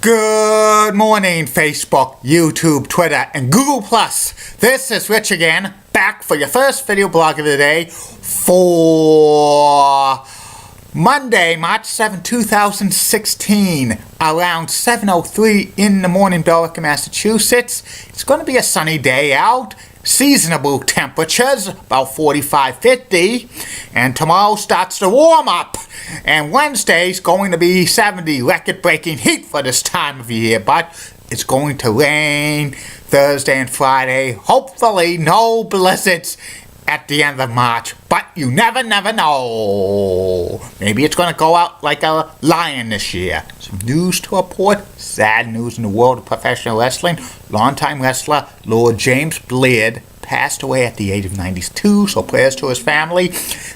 Good morning, Facebook, YouTube, Twitter, and Google+. This is Rich again, back for your first video blog of the day for Monday, March 7, 2016, around 7:03 in the morning, Billerica, Massachusetts. It's going to be a sunny day out. Seasonable temperatures, about 45-50, and tomorrow starts to warm up, and Wednesday's going to be 70, record-breaking heat for this time of year, but it's going to rain Thursday and Friday. Hopefully no blizzards at the end of March, but you never know. Maybe it's going to go out like a lion this year. Some news to report, sad news in the world of professional wrestling. Longtime wrestler Lord James Blair passed away at the age of 92, so prayers to his family.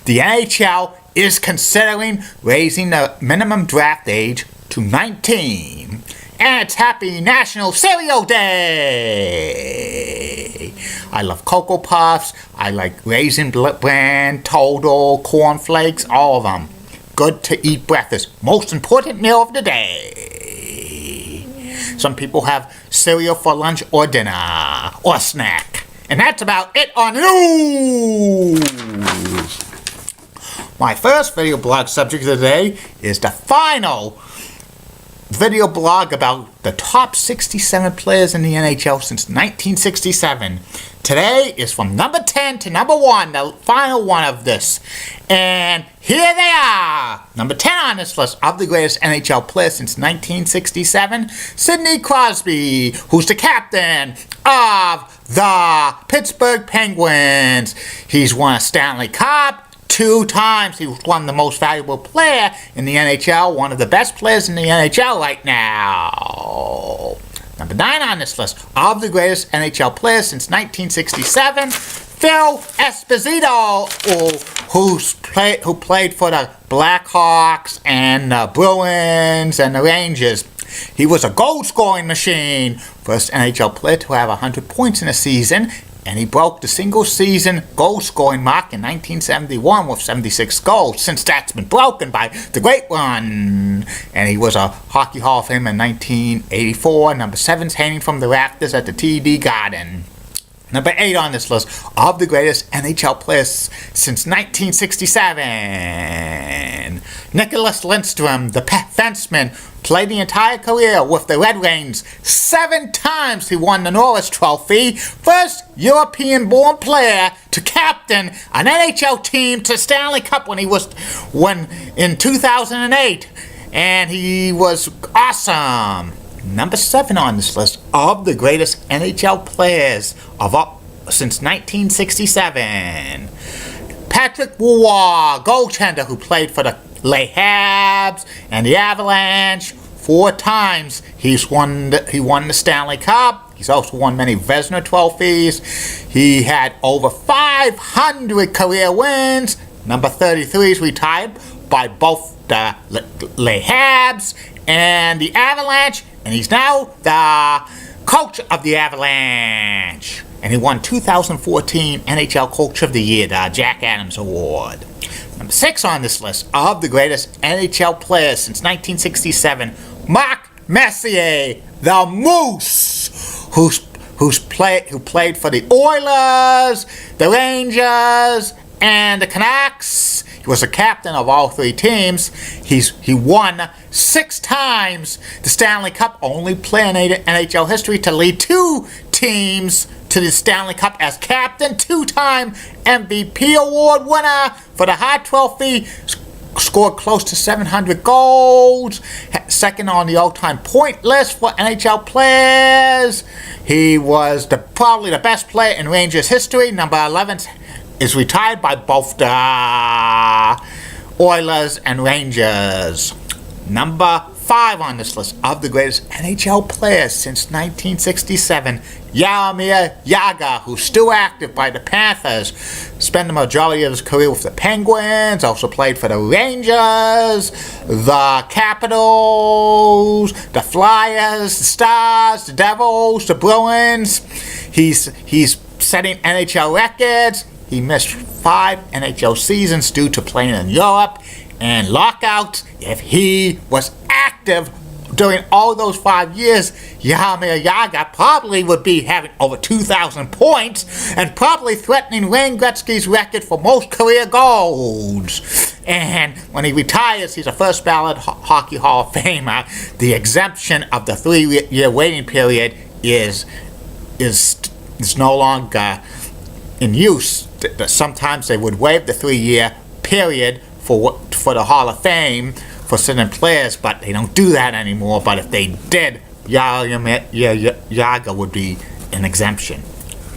The NHL is considering raising the minimum draft age to 19. And it's Happy National Cereal Day! I love Cocoa Puffs, I like Raisin Bran, Total, Corn Flakes, all of them. Good to eat breakfast. Most important meal of the day. Some people have cereal for lunch or dinner, or snack. And that's about it on news! My first video blog subject of the day is the final video blog about the top 67 players in the NHL since 1967. Today is from number 10 to number 1, the final one of this. And here they are. Number 10 on this list of the greatest NHL players since 1967, Sidney Crosby, who's the captain of the Pittsburgh Penguins. He's won a Stanley Cup 2 times. He won the most valuable player in the NHL, one of the best players in the NHL right now. Number 9 on this list of the greatest NHL players since 1967, Phil Esposito, who played for the Blackhawks and the Bruins and the Rangers. He was a goal-scoring machine, first NHL player to have 100 points in a season, and he broke the single-season goal-scoring mark in 1971 with 76 goals, since that's been broken by the Great One. And he was a Hockey Hall of Fame in 1984, number 7's hanging from the rafters at the TD Garden. Number 8 on this list of the greatest NHL players since 1967. Nicholas Lindstrom, the fenceman, played the entire career with the Red Wings. 7 times he won the Norris Trophy. First European-born player to captain an NHL team to Stanley Cup when in 2008. And he was awesome. Number 7 on this list of the greatest NHL players since 1967. Patrick Roy, goaltender who played for the Le Habs and the Avalanche. 4 times he won the Stanley Cup. He's also won many Vezina trophies. He had over 500 career wins. Number 33 is retired by both the Le Habs and the Avalanche, and he's now the coach of the Avalanche. And he won 2014 NHL Coach of the Year, the Jack Adams Award. Number 6 on this list of the greatest NHL players since 1967, Mark Messier, the Moose, who played for the Oilers, the Rangers, and the Canucks. He was the captain of all 3 teams. He won 6 times the Stanley Cup, only player in NHL history to lead 2 teams to the Stanley Cup as captain. 2-time MVP award winner for the Hart Trophy. Scored close to 700 goals. Second on the all-time point list for NHL players. He was probably the best player in Rangers history. Number 11 is retired by both the Oilers and Rangers. Number 5 on this list of the greatest NHL players since 1967, Jaromir Jagr, who's still active by the Panthers. Spent the majority of his career with the Penguins, also played for the Rangers, the Capitals, the Flyers, the Stars, the Devils, the Bruins. He's setting NHL records. He missed 5 NHL seasons due to playing in Europe and lockouts. If he was active during all those 5 years, Jaromir Jagr probably would be having over 2,000 points and probably threatening Wayne Gretzky's record for most career goals. And when he retires, he's a first ballot Hockey Hall of Famer. The exemption of the 3-year waiting period is no longer in use. Sometimes they would waive the 3-year period for the Hall of Fame for certain players, but they don't do that anymore. But if they did, Jaromir Jagr would be an exemption.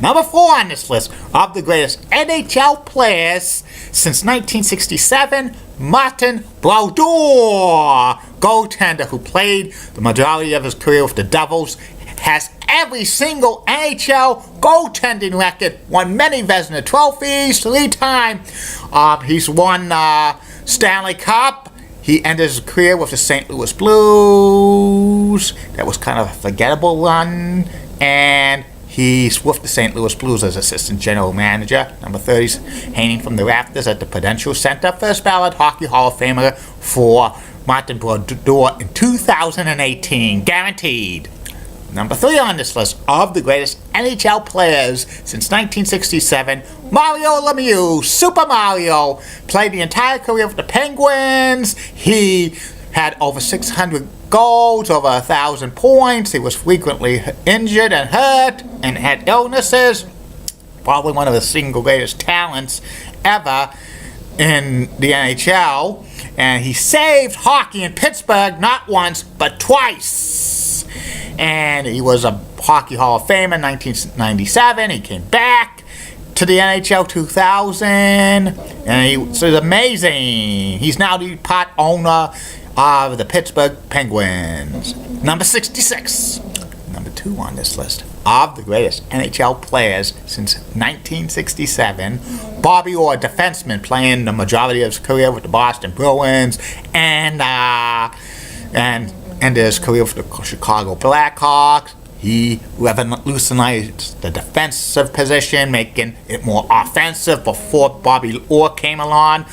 Number 4 on this list of the greatest NHL players since 1967, Martin Brodeur, goaltender who played the majority of his career with the Devils, has every single NHL goaltending record, won many Vezina trophies, 3 times. He's won Stanley Cup. He ended his career with the St. Louis Blues. That was kind of a forgettable run. And he's with the St. Louis Blues as assistant general manager. Number 30's hanging from the rafters at the Prudential Center. First ballot Hockey Hall of Famer for Martin Brodeur in 2018. Guaranteed. Number 3 on this list of the greatest NHL players since 1967, Mario Lemieux, Super Mario, played the entire career with the Penguins. He had over 600 goals, over 1,000 points. He was frequently injured and hurt and had illnesses. Probably one of the single greatest talents ever in the NHL. And he saved hockey in Pittsburgh not once, but twice. And he was a Hockey Hall of Famer in 1997. He came back to the NHL 2000. And so he's amazing. He's now the part owner of the Pittsburgh Penguins. Number 66. Number 2 on this list of the greatest NHL players since 1967. Bobby Orr, defenseman, playing the majority of his career with the Boston Bruins and ended his career with the Chicago Blackhawks. He revolutionized the defensive position, making it more offensive before Bobby Orr came along.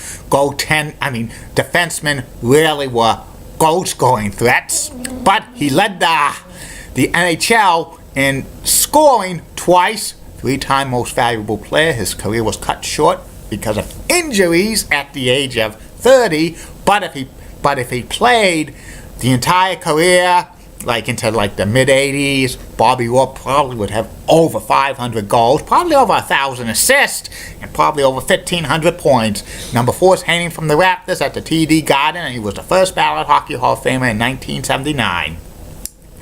Defensemen really were goal-scoring threats, but he led the NHL in scoring twice. 3-time most valuable player. His career was cut short because of injuries at the age of 30. But if he played the entire career, into the mid-80s, Bobby Orr probably would have over 500 goals, probably over 1,000 assists, and probably over 1,500 points. Number 4 is hanging from the rafters at the TD Garden, and he was the first ballot Hockey Hall of Famer in 1979.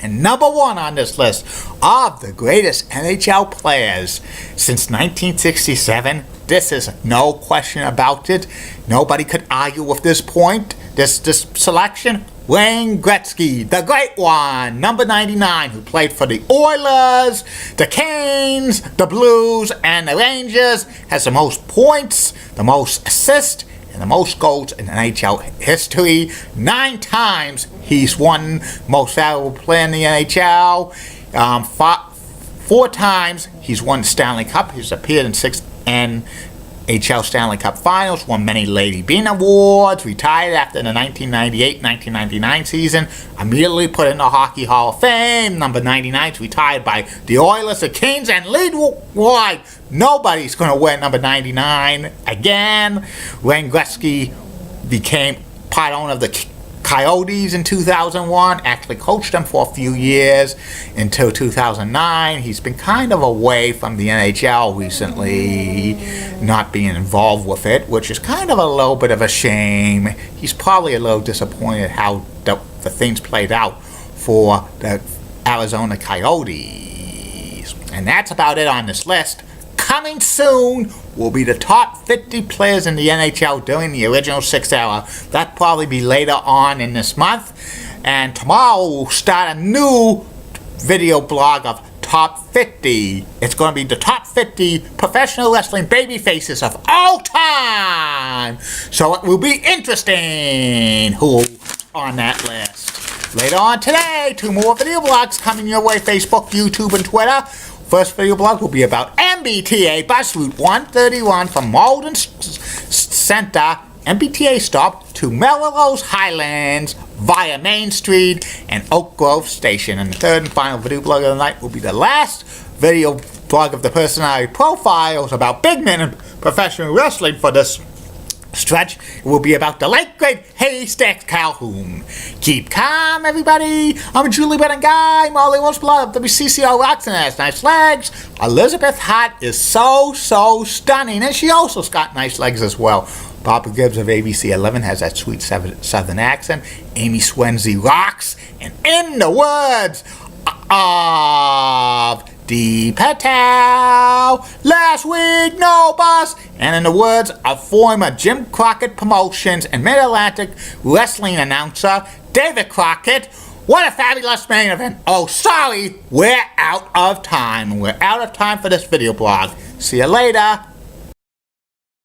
And number 1 on this list of the greatest NHL players since 1967, this is no question about it. Nobody could argue with this point, this selection. Wayne Gretzky, the great one, number 99, who played for the Oilers, the Canes, the Blues, and the Rangers, has the most points, the most assists, and the most goals in NHL history. 9 times he's won most valuable player in the NHL. 4 times he's won the Stanley Cup. He's appeared in 6 NHL Stanley Cup Finals, won many Lady Bean Awards, retired after the 1998-1999 season, immediately put in the Hockey Hall of Fame. Number 99 is retired by the Oilers, the Kings, and league-wide, nobody's going to wear number 99 again. Wayne Gretzky became part owner of the Coyotes in 2001, actually coached them for a few years until 2009. He's been kind of away from the NHL recently, not being involved with it, which is kind of a little bit of a shame. He's probably a little disappointed how the things played out for the Arizona Coyotes. And that's about it on this list. Coming soon will be the top 50 players in the NHL during the original 6 era. That'll probably be later on in this month. And tomorrow we'll start a new video blog of top 50. It's going to be the top 50 professional wrestling baby faces of all time. So it will be interesting who's on that list. Later on today, 2 more video blogs coming your way, Facebook, YouTube, and Twitter. First video blog will be about MBTA Bus Route 131 from Malden Center, MBTA stop, to Melrose Highlands via Main Street and Oak Grove Station. And the third and final video blog of the night will be the last video blog of the personality profiles about big men in professional wrestling for this stretch. It will be about the late great Haystack Calhoun. Keep calm, everybody. I'm a Julie Brennan guy. Molly Wolf's blood. WCCO rocks and has nice legs. Elizabeth Hart is so stunning, and she also's got nice legs as well. Barbara Gibbs of ABC 11 has that sweet southern accent. Amy Swenzy rocks, and in the words of Dee Patel, last week no bus, and in the words of former Jim Crockett Promotions and Mid-Atlantic Wrestling announcer David Crockett, what a fabulous main event. Oh, sorry, we're out of time. We're out of time for this video blog. See you later.